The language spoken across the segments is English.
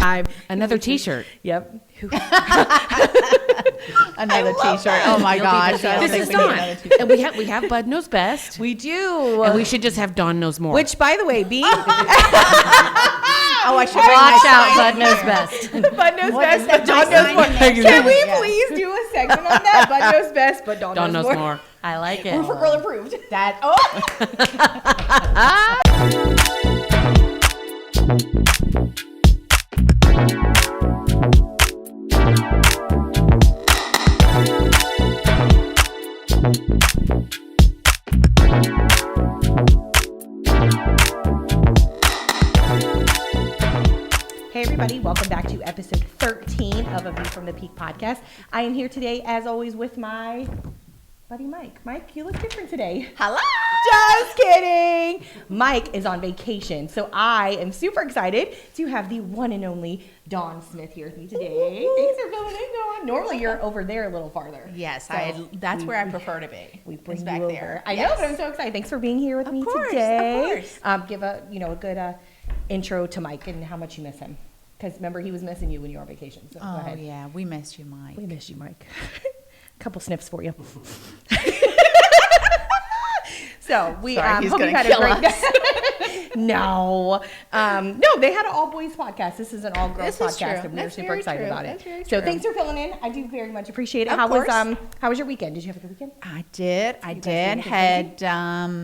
time. Another T-shirt. Yep. Another T-shirt. Oh my gosh. This is Dawn. And we have Bud Knows Best. We do. And we should just have Dawn Knows More. Which, by the way, I should watch out. Bud Knows Best. Bud Knows What best, is that, but Dawn my knows more. sign in there? Can we Yeah. please do a segment on that? Bud knows best, but Dawn Dawn knows knows more. more. I like it. Roofer Girl approved. That. Hey everybody, welcome back to episode 13 of A View from the Peak podcast. I am here today, as always, with my buddy Mike. Mike, you look different today. Hello. Just kidding. Mike is on vacation, so I am super excited to have the one and only Dawn Smith here with me today. Thanks for coming in, Dawn. Normally you're over there a little farther. Yes, So that's where I prefer to be. We bring It's you back over. there. I know, Yes. but I'm so excited. Thanks for being here with me course, today. of course. Give a good intro to Mike and how much you miss him. Because remember, he was missing you when you were on vacation. So go Oh ahead. yeah, we missed you, Mike. We miss you, Mike. Couple sniffs for you. So we Sorry, he's hope you gonna had a kill great day. No, they had an all boys podcast. This is an all girls This is podcast, true. and we were That's super very excited true. about it. That's very So true. thanks for filling in. I do very much appreciate it. Of How course. was your weekend? Did you have a good weekend? I did. guys do anything Had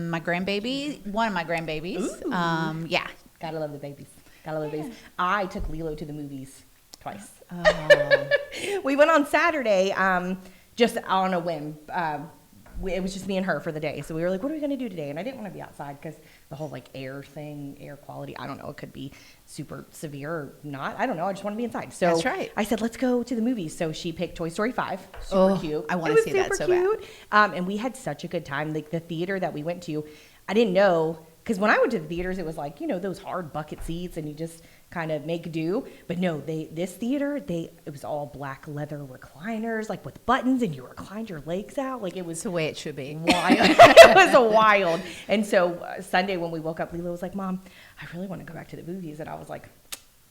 my grandbaby, one of my grandbabies. Ooh. Yeah. Gotta love the babies. Gotta love the babies. I took Lilo to the movies twice. Oh. We went on Saturday, just on a whim. It was just me and her for the day. So we were like, what are we going to do today? And I didn't want to be outside because the whole like air quality, I don't know, it could be super severe or not. I don't know. I just want to be inside. So That's right. I said, let's go to the movies. So she picked Toy Story 5. Super cute. I wanna It was see that super so bad. cute. And we had such a good time. Like the theater that we went to, I didn't know, because when I went to the theaters, it was like, those hard bucket seats and you just kind of make do. But no, this theater, it was all black leather recliners, like with buttons, and you reclined your legs out. Like it was It's the way it should be. wild. It was wild. And so Sunday when we woke up, Lila was like, Mom, I really want to go back to the movies. And I was like,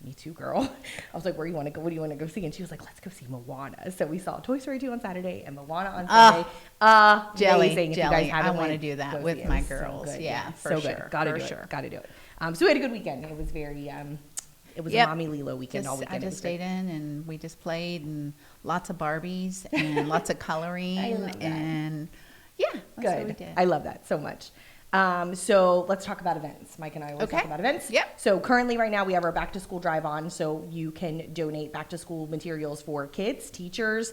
me too, girl. I was like, where do you want to go? What do you want to go see? And she was like, let's go see Moana. So we saw Toy Story 2 on Saturday and Moana on Sunday. Jelly. If you guys haven't I want to went, do that go with see it. my It was so girls. good. Yeah, for so sure. good. Gotta for do sure. it. Gotta do it. So we had a good weekend. It was very, it was a mommy Lilo weekend all weekend. I It was just great. stayed in and we just played and lots of Barbies and lots of coloring. I love that. And yeah, that's what we Good. did. I love that so much. So let's talk about events. Mike and I always talk Okay. about events. Yep. So currently right now we have our back to school drive on. So you can donate back to school materials for kids, teachers,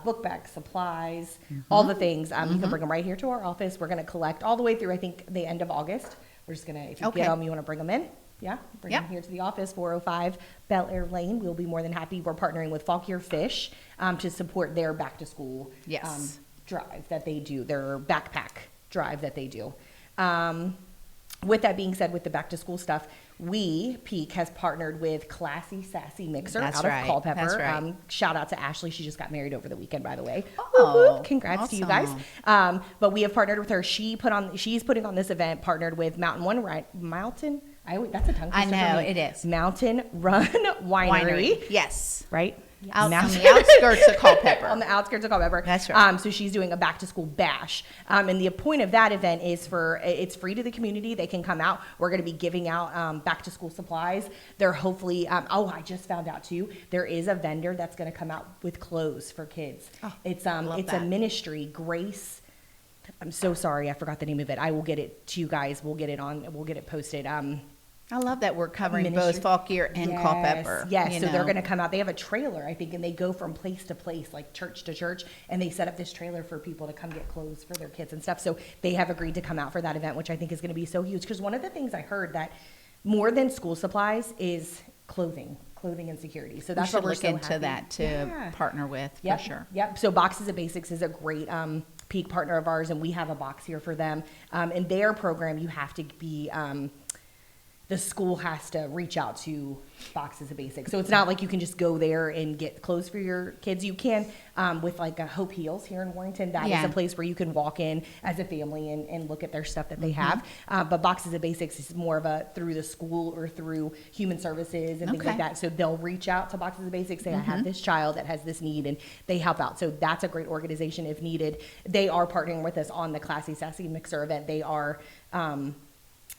book bags, supplies, all the things. You can bring them right here to our office. We're going to collect all the way through, I think, the end of August. We're just going to, if you Okay. get them, you want to bring them in. Yeah, bring Yep. them here to the office, 405 Bel Air Lane. We'll be more than happy. We're partnering with Fauquier Fish to support their back to school Yes. drive that they do, their backpack drive that they do. With that being said, with the back to school stuff, Peak has partnered with Classy Sassy Mixer That's out right. of Culpeper. That's right. Shout out to Ashley. She just got married over the weekend, by the way. Oh, Whoop, whoop. Congrats to you guys. awesome. But we have partnered with her. She's putting on this event, partnered with Mountain. That's a tongue I twister know, for me. it is. Mountain Run Winery. Yes. Right? Out on Mountain- the outskirts of Culpeper. On the outskirts of Culpeper. That's right. So she's doing a back to school bash. And the point of that event is it's free to the community. They can come out. We're going to be giving out back to school supplies. They're hopefully, I just found out too, there is a vendor that's going to come out with clothes for kids. Oh, It's love a that. ministry, Grace. I'm so sorry. I forgot the name of it. I will get it to you guys. We'll get it posted. I love that we're covering Ministry. both Fauquier and Culpeper. Yes, you so they're know. going to come out. They have a trailer, I think, and they go from place to place, like church to church, and they set up this trailer for people to come get clothes for their kids and stuff. So they have agreed to come out for that event, which I think is going to be so huge. Because one of the things I heard that more than school supplies is clothing and security. So We that's should what we're look so into happy. that to Yeah. partner with Yep, for sure. Yep. So Boxes of Basics is a great Peak partner of ours, and we have a box here for them. In their program, you have to be the school has to reach out to Boxes of Basics. So it's not like you can just go there and get clothes for your kids. You can with like a Hope Heals here in Warrington. That is a place where you can walk in as a family and look at their stuff that they have. But Boxes of Basics is more of a through the school or through human services and things like that. So they'll reach out to Boxes of Basics, say, I have this child that has this need, and they help out. So that's a great organization if needed. They are partnering with us on the Classy Sassy Mixer event. They are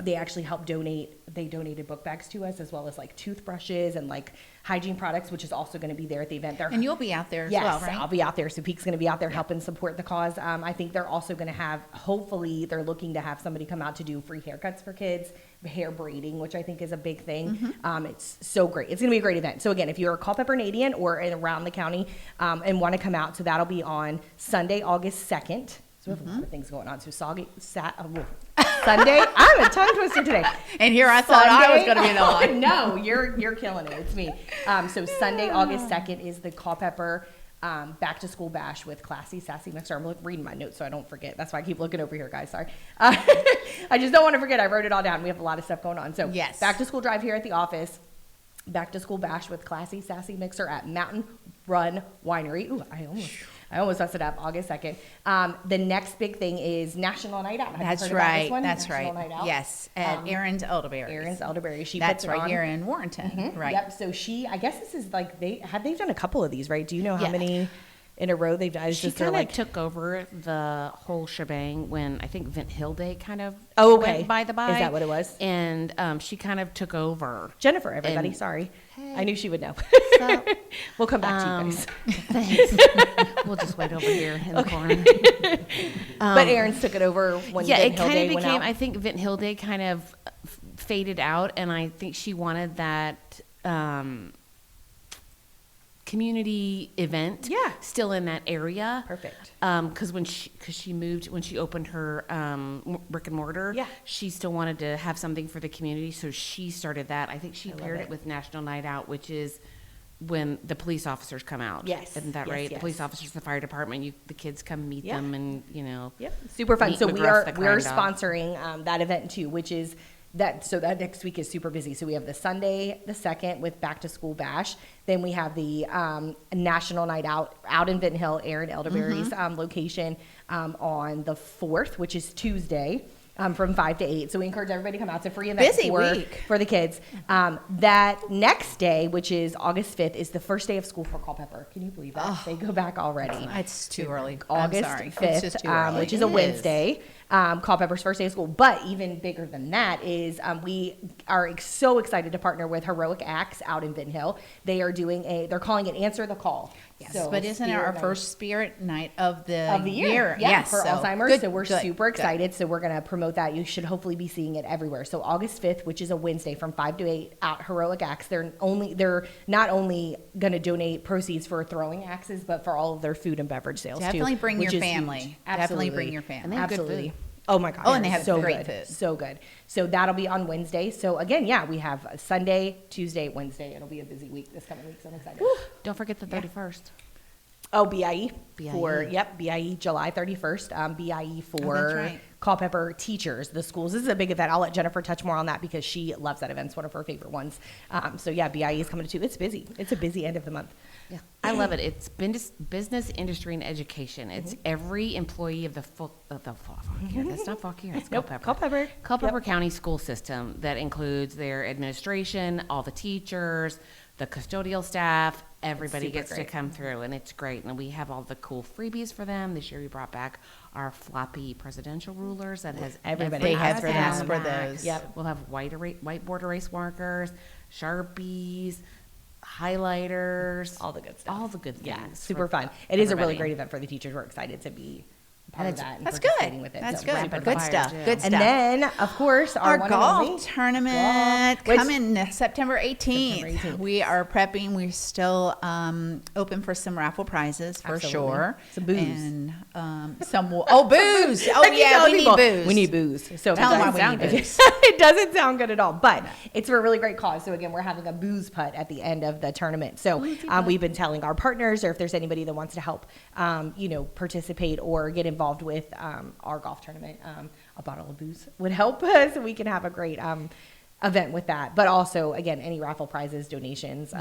they actually help donate. They donated book bags to us, as well as like toothbrushes and like hygiene products, which is also going to be there at the event. And you'll be out there as yes, well, right? I'll be out there. So Peak's going to be out there helping support the cause. I think they're also going to have, hopefully they're looking to have somebody come out to do free haircuts for kids, hair braiding, which I think is a big thing. It's so great. It's going to be a great event. So again, if you're a Culpeper Canadian or around the county and want to come out, so that'll be on Sunday, August 2nd. So we have a lot of things going on. So Sunday, I'm a tongue twister today. And here I thought I was going to be the one. No, you're killing it. It's me. So Sunday, August 2nd is the Culpeper Back to School Bash with Classy Sassy Mixer. I'm reading my notes so I don't forget. That's why I keep looking over here, guys. Sorry. I just don't want to forget. I wrote it all down. We have a lot of stuff going on. So back to school drive here at the office. Back to School Bash with Classy Sassy Mixer at Mountain Run Winery. Ooh, I almost messed it up. August 2nd. The next big thing is National Night Out. That's right. That's National right. Night Out. Yes, at Aaron's Elderberry. Aaron's Elderberry. She That's puts it right on. here in Warrenton. Right. Yep. So I guess this is like they've done a couple of these, right? Do you know how many in a row they've done? She kind of took over the whole shebang when I think Vent Hill Day kind of went by the by. Is that what it was? And she kind of took over. Jennifer, everybody, sorry. Hey. I knew she would know. So, we'll come back to you guys. Thanks. We'll just wait over here in the corner. But Aaron's took it over when Vent Hill Day went out. I think Vent Hill Day kind of faded out, and I think she wanted that community event still in that area. Perfect. Because when she opened her brick and mortar, she still wanted to have something for the community, so she started that. I think she paired it with National Night Out, which is when the police officers come out. Yes. Isn't that right? Yes. The police officers, the fire department, the kids come meet them, and super fun. So we're McGruff, sponsoring that event too, which is that next week is super busy. So we have the Sunday the 2nd with Back to School Bash. Then we have the National Night out in Vent Hill, Aaron Elderberry's location on the 4th, which is Tuesday. From 5 to 8. So we encourage everybody to come out. It's a free event for the kids. That next day, which is August 5th, is the first day of school for Culpeper. Can you believe that? They go back already. It's too early. August 5th, which is a Wednesday. Culpeper's first day of school. But even bigger than that is we are so excited to partner with Heroic Acts out in Vent Hill. They are doing they're calling it Answer the Call. Yes, so but isn't it our first Spirit Night of the year? Yes, for Alzheimer's. Good, so we're super excited. So we're going to promote that. You should hopefully be seeing it everywhere. So August 5th, which is a Wednesday from 5 to 8 at Heroic Acts. They're not only going to donate proceeds for throwing axes, but for all of their food and beverage sales Definitely too. bring your family. Definitely bring your family. And they have good Absolutely. food. Oh my God. Oh, and they have so great good. food. So good. So that'll be on Wednesday. So again, we have Sunday, Tuesday, Wednesday. It'll be a busy week this coming week. So I'm excited. Don't forget the 31st. Oh, BIE. BIE. BIE July 31st. BIE for that's right. Culpeper teachers, the schools. This is a big event. I'll let Jennifer touch more on that because she loves that event. It's one of her favorite ones. BIE is coming to 2. It's busy. It's a busy end of the month. Yeah, I love it. It's business, industry, and education. It's every employee of the Fauquier. That's not Fauquier. It's Culpeper. Culpeper County school system that includes their administration, all the teachers, the custodial staff. Everybody gets to come through, and it's great. And we have all the cool freebies for them. This year we brought back our floppy presidential rulers that has everybody has asked for them. those. Yep. We'll have whiteboard erase markers, Sharpies, highlighters, All the good stuff. all the good things. Yeah, super fun. It is a really everybody. great event for the teachers. We're excited to be part of that. And That's participating good. With it. That's So good. rapid Good fire, stuff. too. Good stuff. And then, of course, our one and golf only tournament Golf, coming September 18th. September 18th. We are prepping. We're still open for some raffle prizes for Absolutely. sure. Some booze. And some booze. Oh I keep yeah, telling we people, need booze. We need booze. So Tell them why it we doesn't need sound booze. good. It doesn't sound good at all, but it's for a really great cause. So again, we're having a booze putt at the end of the tournament. So we've been telling our partners, or if there's anybody that wants to help, participate or get involved with our golf tournament, a bottle of booze would help so we can have a great event with that. But also, again, any raffle prizes, donations.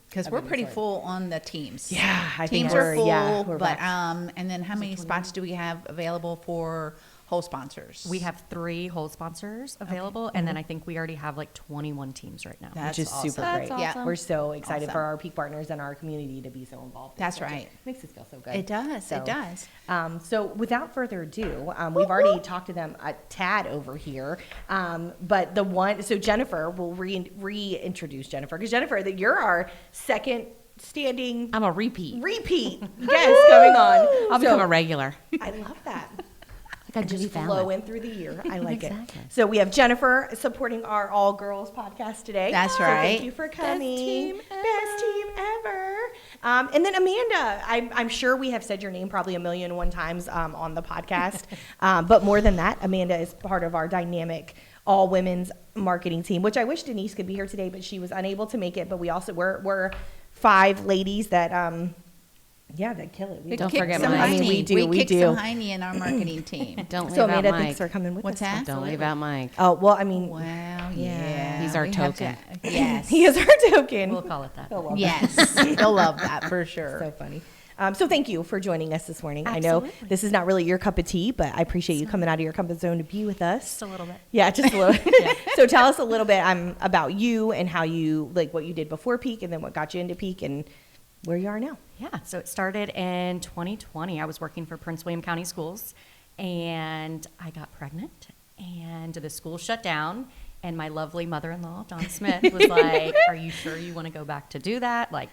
Because we're pretty full on the teams. Yeah, I think teams are full. we're but back. and then how many spots do we have available for whole sponsors? We have 3 whole sponsors available, and then I think we already have like 21 teams right now. That's which is awesome. super That's great. awesome. We're so excited Awesome. for our peak partners and our community to be so involved. That's right. Makes us feel so good. It does. So, It does. So without further ado, we've already talked to them a tad over here. But so Jennifer, we'll reintroduce Jennifer, because Jennifer, that you're our second standing I'm a repeat. guest coming on. I'll become a regular. I love that. Like I Just just found flowing through the year. I like Exactly. it. So we have Jennifer supporting our All Girls podcast today. That's So right. thank you for coming. Best team ever. And then Amanda, I'm sure we have said your name probably 1,000,001 times on the podcast. But more than that, Amanda is part of our dynamic all women's marketing team, which I wish Denise could be here today, but she was unable to make it. But we're 5 ladies that that kill it. Don't Kick forget some Mike. I mean, we Heine. do, We kick do. some Heine in our marketing team. Don't leave So out Amanda Mike. thinks they're coming with What's us. that? Don't leave out Mike. Oh, well, I mean, Wow. Yeah. He's our We have token. to- yes. he is our token. We'll call it that. They'll love Yes. They'll love that for that. sure. So funny. So thank you for joining us this morning. I know Absolutely. this is not really your cup of tea, but I appreciate you coming out of your comfort zone to be with us. Just a little bit. Yeah, just a little. So tell us a little bit about you and how you, like, what you did before Peak and then what got you into Peak and where you are now. Yeah, so it started in 2020. I was working for Prince William County Schools, and I got pregnant, and the school shut down, and my lovely mother-in-law, Dawn Smith, was like, are you sure you want to go back to do that? Like,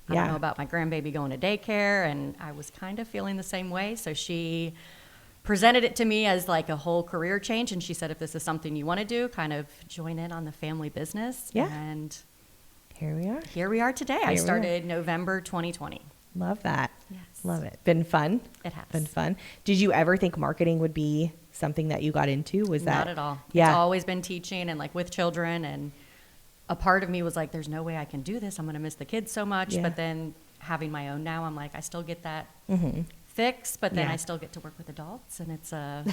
I Yeah. don't know about my grandbaby going to daycare, and I was kind of feeling the same way, so she presented it to me as like a whole career change, and she said, if this is something you want to do, kind of join in on the family business. Yeah. And Here we are. here we are today. Here I we are. started November 2020. Love that. Yes. Love it. Been fun. It has. Been fun. Did you ever think marketing would be something that you got into? Was that Not at all. Yeah. It's always been teaching and like with children, and a part of me was like, there's no way I can do this. I'm going to miss the kids so much. Yeah. But then having my own now, I'm like, I still get that Mhm. fix, but then Yeah. I still get to work with adults, and it's a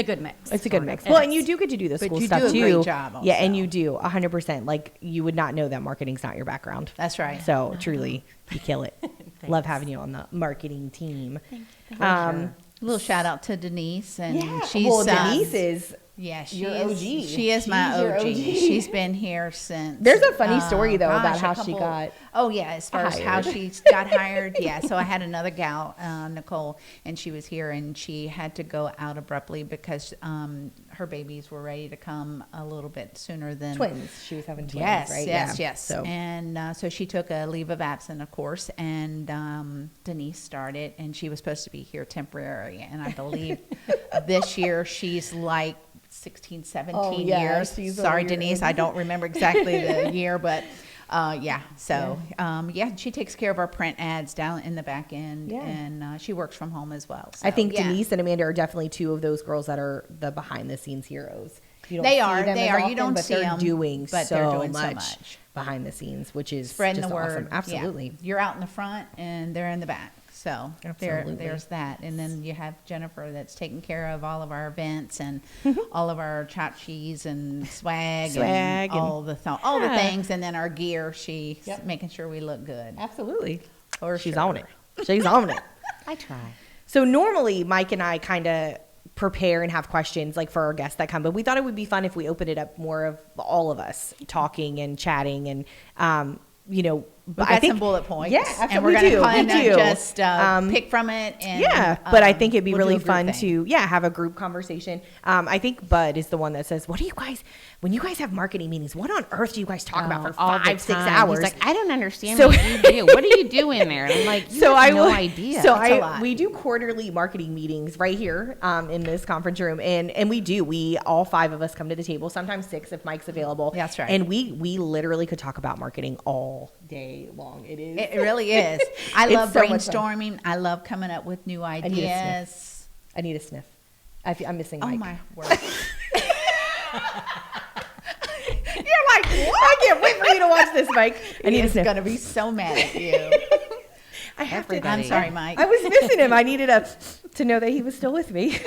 good mix. It's a good sort mix. of. Well, It and you is. do get to do the But school you stuff do a too. great job Yeah, and also. you do 100%. Like you would not know that marketing's not your background. That's right. So truly, you kill it. Love Thanks. having you on the marketing team. A little shout out to Denise, and she's well, Denise is. yeah, she your is. OG. She is my She's your OG. OG. She's been here since. There's a funny story, though, about gosh, how a she couple- got Oh yeah, as far as how hired. she got hired. Yeah, so I had another gal, Nicole, and she was here, and she had to go out abruptly because her babies were ready to come a little bit sooner than twins. She was having twins, Yes, right? yes, Yeah. yes. So And so she took a leave of absence, of course, and Denise started, and she was supposed to be here temporary. And I believe this year she's like 16, 17 Oh, yeah, years. she's Sorry, over your Denise, age. I don't remember exactly the year, but yeah. So she takes care of our print ads down in the back end, Yeah. and she works from home as well. I So, think yeah. Denise and Amanda are definitely two of those girls that are the behind the scenes heroes. You don't They see are, them they as are. You often, don't but see they're them, doing but so they're doing so much much. behind the scenes, which is Spreading just the word. awesome. Yeah. Absolutely. You're out in the front and they're in the back. So Absolutely. there's that. And then you have Jennifer that's taking care of all of our events and all of our tchotchkes and swag and all the Yeah. things. And then our gear, she's Yep. making sure we look good. Absolutely. For She's sure. on it. She's on it. I try. So normally Mike and I kind of prepare and have questions like for our guests that come, but we thought it would be fun if we opened it up more of all of us talking and chatting and, We've got some bullet points. Yeah, And absolutely. we're We do. going to We do. just pick from it. And, Yeah, but I think it'd be we'll do really a group fun thing. to have a group conversation. I think Bud is the one that says, "What do you guys when you guys have marketing meetings? What on earth do you guys talk about for All the 5-6 time. hours?" He's like, I don't understand So- what you do. What do you do in there? And I'm like, you have no idea. So It's a lot. we do quarterly marketing meetings right here in this conference room, and we all 5 of us come to the table, sometimes 6 if Mike's available. That's right. And we literally could talk about marketing all day long. It is. It really is. I It's love so much fun. brainstorming. I love coming up with new need a ideas. I need a sniff. I'm missing Oh Mike. my word. You're like, what? I can't wait for you to watch this, Mike. I need a He's sniff. going to be so mad at you. I have to. Everybody. I'm sorry, Mike. I was missing him. I needed to know that he was still with me.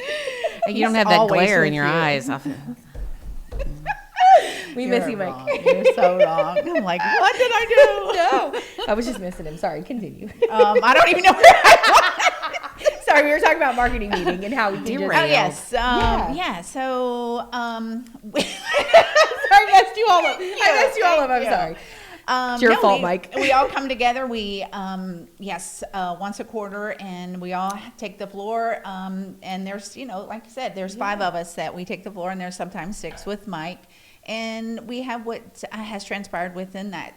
You don't have that always glare with in your you. eyes. We You're miss you, Mike. wrong. You're so wrong. I'm like, what did I do? No, I was just missing him. Sorry, continue. I don't even know where I Sorry, we were talking about marketing meeting and how we can just. Oh yes, yeah. So, Sorry, I messed you all up. I'm sorry. It's your fault, Mike. We all come together. We, once a quarter, and we all take the floor. And there's, like I said, there's 5 of us that we take the floor, and there's sometimes 6 with Mike. And we have what has transpired within that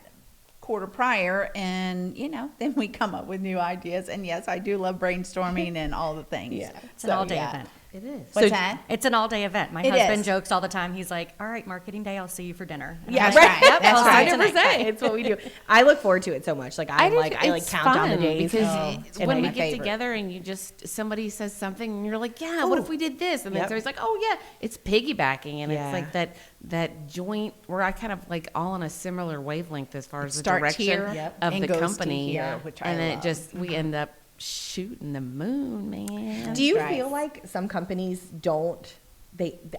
quarter prior, and then we come up with new ideas. And yes, I do love brainstorming and all the things. Yeah. It's an all-day event. It is. What's that? It's an all-day event. My It husband is. jokes all the time. He's like, all right, marketing day, I'll see you for dinner. And Yeah, I'm that's like, right. Yep, That's I'll see you right. tonight. 100%. It's what we do. I look forward to it so much. Like I It's count down the fun days because and when we my get favorite. together and somebody says something and you're like, yeah, what if we did this? And then Yep. somebody's like, oh yeah, it's piggybacking, and Yeah. it's like that joint where I kind of like all on a similar wavelength as far as the starts direction here of and the goes to company, here, which I and then love. we end up shooting the moon, man. Do you right. feel like some companies don't?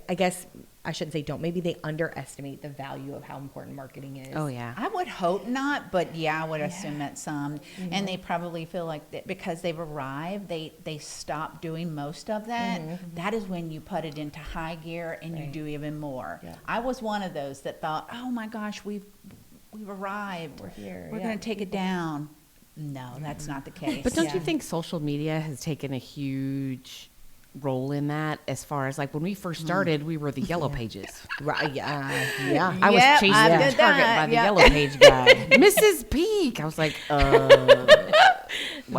I guess I shouldn't say don't. Maybe they underestimate the value of how important marketing is. Oh yeah. I would hope not, but I would assume that some, and they probably feel like that because they've arrived, they stop doing most of that. That is when you put it into high gear and you do even more. Yeah. I was one of those that thought, oh my gosh, we've arrived. We're here, We're yeah. going to take it down. No, that's not the case. But don't you Yeah. think social media has taken a huge role in that? As far as like when we first started, we were the yellow pages. Right. Yeah. I was Yep, chasing I the did target that, by the yep. yellow page guy, Mrs. Peak. I was like,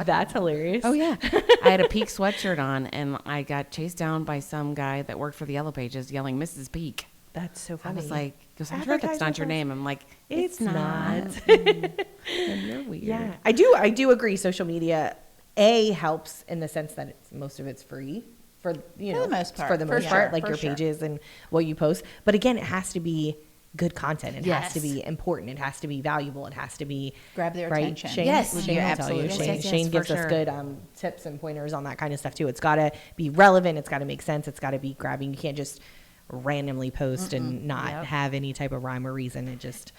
That's hilarious. oh yeah. I had a Peak sweatshirt on, and I got chased down by some guy that worked for the yellow pages, yelling Mrs. Peak. That's so I funny. was like, "I'm sure that's Advertise not with your us. name." I'm like, It's "It's not." not. And you're weird. Yeah, I do agree. Social media helps in the sense that most of it's free for the most part, For the for most sure, part, like for your sure. pages and what you post. But again, it has to be good content. It has to Yes. be important. It has to be valuable. It has to be Grab their right? attention. Shane, Yes. Shane You will tell you. absolutely- Shane, Yes, Shane for gives us sure. good tips and pointers on that kind of stuff too. It's got to be relevant. It's got to make sense. It's got to be grabbing. You can't just randomly post and not Yep. have any type of rhyme or reason. It's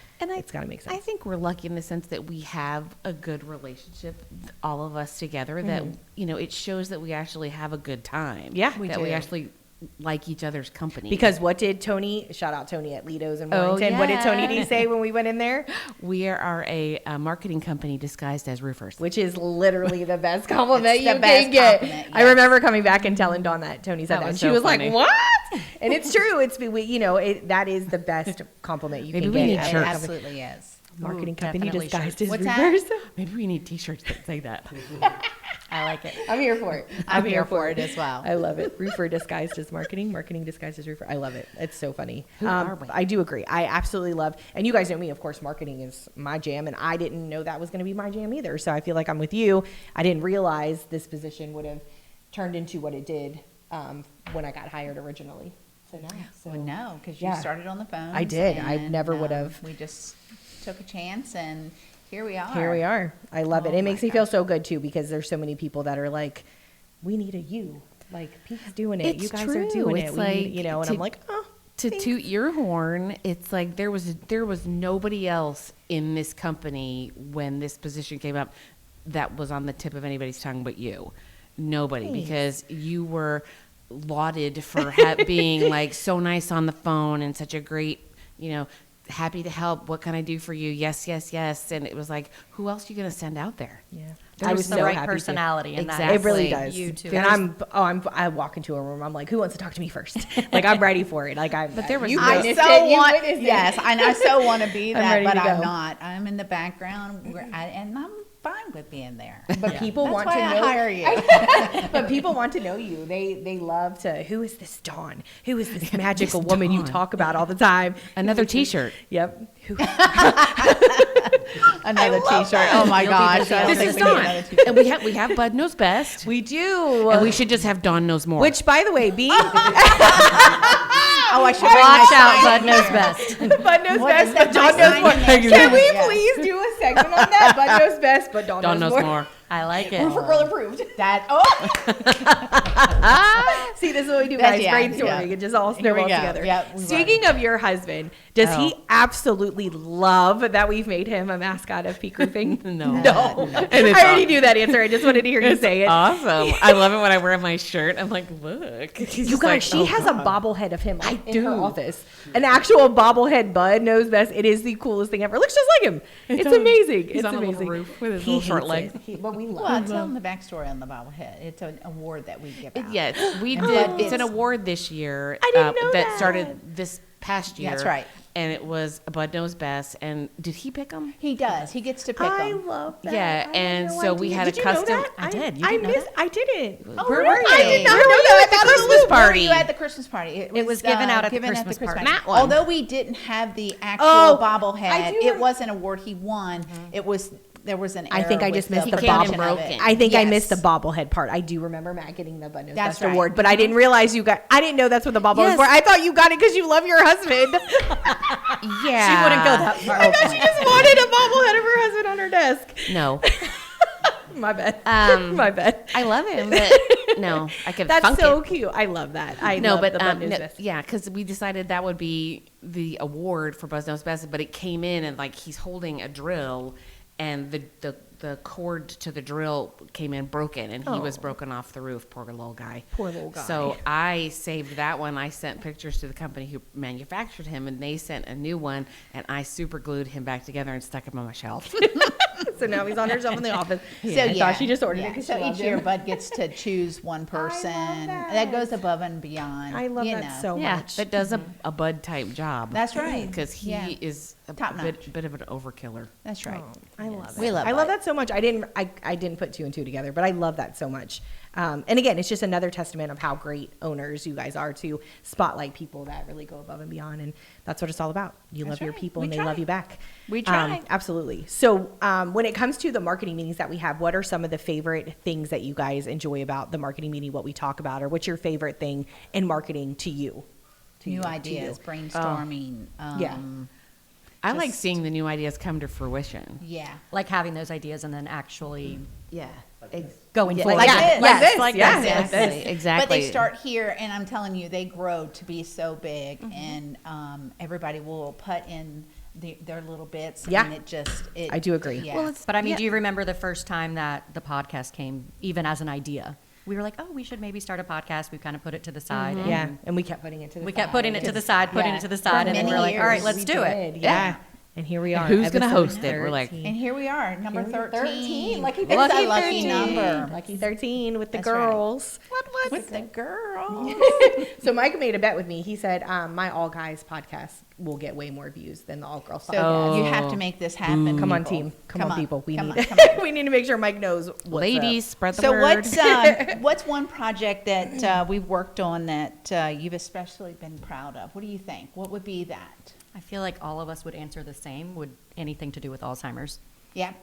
got to make sense. I think we're lucky in the sense that we have a good relationship, all of us together, that, it shows that we actually have a good time. Yeah, we actually like each other's company. Because what did Tony, shout out Tony at Lido's in Oh, Warrington, what did Tony yeah. D say when we went in there? we are a marketing company disguised as roofers. Which is literally the best compliment It's the you best can get. compliment, I yes. remember coming back and telling Dawn that Tony said That that. was And she so was funny. like, what? And it's true. That is the best compliment you Maybe can we get. need at a It shirts. company. absolutely is. Marketing Ooh, company definitely disguised shirts. as What's that? roofers. Maybe we need T-shirts that say that. I like it. I'm here for it. I'm here for it as well. I love it. Roofer disguised as marketing, marketing disguised as roofer. I love it. It's so funny. Who are we? I do agree. I absolutely love, and you guys know me, of course, marketing is my jam, and I didn't know that was going to be my jam either. So I feel like I'm with you. I didn't realize this position would have turned into what it did when I got hired originally. So now, Well, no, because you Yeah. started on the phone. I did. I never would have. We just took a chance, and here we are. Here we are. I love it. Oh It makes my me feel so good too, because there's so many people that are like, we need a you. Like, Pete's doing it. It's You guys true. are doing It's it. like And I'm like, oh. To thanks. toot your horn, it's like there was nobody else in this company when this position came up that was on the tip of anybody's tongue but you. Nobody, Thanks. because you were lauded for being like so nice on the phone and such a great, happy to help. What can I do for you? Yes, yes, yes. And it was like, who else are you going to send out there? Yeah. There was the right happy to. personality in that. Exactly. It really does. You too. And I walk into a room. I'm like, who wants to talk to me first? Like, I'm ready for it. Like, But there was you no- I witnessed so it, you want, witnessed it. yes, and I so want to be I'm that, ready but to I'm go. not. I'm in the background, and I'm fine with being there. But people That's want why to I know. hire you. But people want to know you. They love to. Who is this Dawn? Who is this magical This woman you Dawn. talk about all the time? Another T-shirt. Yep. Who, Another T-shirt. Oh my You'll be gosh! the- I don't This think is we need Dawn. another T-shirt. And we have Bud Knows Best. we do. And we should just have Dawn Knows More. Which, by the way, being Oh, I should bring my Watch out, sign Bud in knows here. best. Bud knows What best, is that, but Dawn my knows sign more. in there? Can we Yeah. please do a segment on that. Bud knows best, but Dawn knows more. I like it. Roofer Girl approved. That See, this is what we do, That's- guys. yeah, Brainstorming. yeah. It just all Here we snowballs go. together. Yep, we Speaking of your husband, does he absolutely love that we've made him a mascot of Peak Roofing? No. No. And I it's already knew that answer. I just wanted to hear you say it. awesome. I love it when I wear my shirt. I'm like, look. He's You just guys, like, she oh, has God. a bobblehead of him in do. her office. An actual bobblehead. Bud knows best. It is the coolest thing ever. Looks just like him. It's does. amazing. He's It's on a amazing. little roof with his He little short hates legs. it. But we love Well, him. tell them the backstory on the bobblehead. It's an award that we give out. Yes, we And did. but It's an it's- award this year. I didn't know that that. started this past year. That's right. And it was Bud Knows Best. And did he pick them? He does. He gets to pick I them. love that. Yeah, I had and no so we idea. had Did a you know custom- that? I did. You I didn't know missed. that? I didn't. Oh, Where really? were you? I did not Where know were you that. at the That was Christmas cool. Where were party? you at the Christmas party? It was given out at the given Christmas party. Matt won. Although we didn't have the actual Oh, I bobblehead, do it remember- was an award he won. It was there was an. I error think I with just missed the production bobblehead. of it. I think I Yes. missed the bobblehead part. I do remember Matt getting the Bud Knows That's Best right. award, but I didn't realize you got. I didn't know that's what the bobblehead Yes. was for. I thought you got it because you love your husband. Yeah. She wouldn't go that far. I thought she just wanted a bobblehead of her husband on her desk. No. My bad. Um, My bad. I love him, but no, I could That's funk so it. cute. I love that. I No, love but the Bud Knows no, Best. yeah, because we decided that would be the award for Buzz Knows Best, but it came in and like he's holding a drill, and the cord to the drill came in broken, and he was Oh. broken off the roof. Poor little guy. Poor little guy. So I saved that one. I sent pictures to the company who manufactured him, and they sent a new one, and I super glued him back together and stuck him on my shelf. So now he's on her shelf in the office. So I yeah, thought she just ordered it yeah. because So she each loved year, him. Bud gets to choose one person that. that goes above and beyond. I love you that know. so yeah, much. that does a Bud type job. That's right. Because he Yeah. is a Top notch. bit of an overkiller. That's right. I love it. We love I love Bud. that so much. I didn't put two and two together, but I love that so much. And again, it's just another testament of how great owners you guys are to spotlight people that really go above and beyond, and that's what it's all about. You That's love your right. people, We and they try. love you back. We try. Absolutely. So, when it comes to the marketing meetings that we have, what are some of the favorite things that you guys enjoy about the marketing meeting? What we talk about, or what's your favorite thing in marketing to you? New ideas, brainstorming. Yeah. I like seeing the new ideas come to fruition. Yeah. Like having those ideas and then actually Yeah. going Yeah, forward. like this. Like this, like yeah. this, yes. Exactly. Exactly. But they start here, and I'm telling you, they grow to be so big, and everybody will put in their little bits. Yeah. And it I do agree. Yeah. Well, it's But I mean, yeah. do you remember the first time that the podcast came, even as an idea? We were like, oh, we should maybe start a podcast. We kind of put it to the side. and Yeah, and we kept putting it to the We side. kept putting it to the side, putting Yeah. it to the side, and then many we're like, all right, years. let's We do it. did, Yeah. And here we are. Who's gonna episode host it? We're like- 13. And here we are, number Here we- 13. Lucky It's 13. a lucky number. Lucky 13 with the That's right. girls. With the girl. So Mike made a bet with me. He said, my All Guys podcast will get way more views than the All Girls So podcast. you have to make this happen. Come on, people. team. Come on, people. We Come need on, come on. we need to make sure Mike knows what's Ladies, up. spread the So word. what's one project that we've worked on that you've especially been proud of? What do you think? What would be that? I feel like all of us would answer the same. Would anything to do with Alzheimer's? Yeah.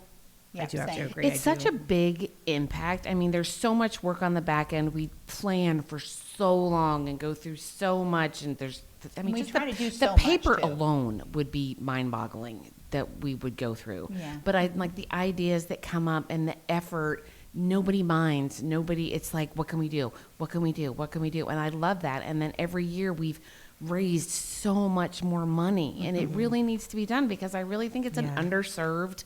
I do have to same. agree. It's such a big impact. I mean, there's so much work on the back end. We plan for so long and go through so much, and there's, I mean, We just try the, to do the so much, paper too. alone would be mind-boggling that we would go through. Yeah. But I like the ideas that come up and the effort. Nobody minds. Nobody. It's like, what can we do? What can we do? What can we do? And I love that. And then every year we've raised so much more money, and it really needs to be done because I really think it's an Yeah. underserved.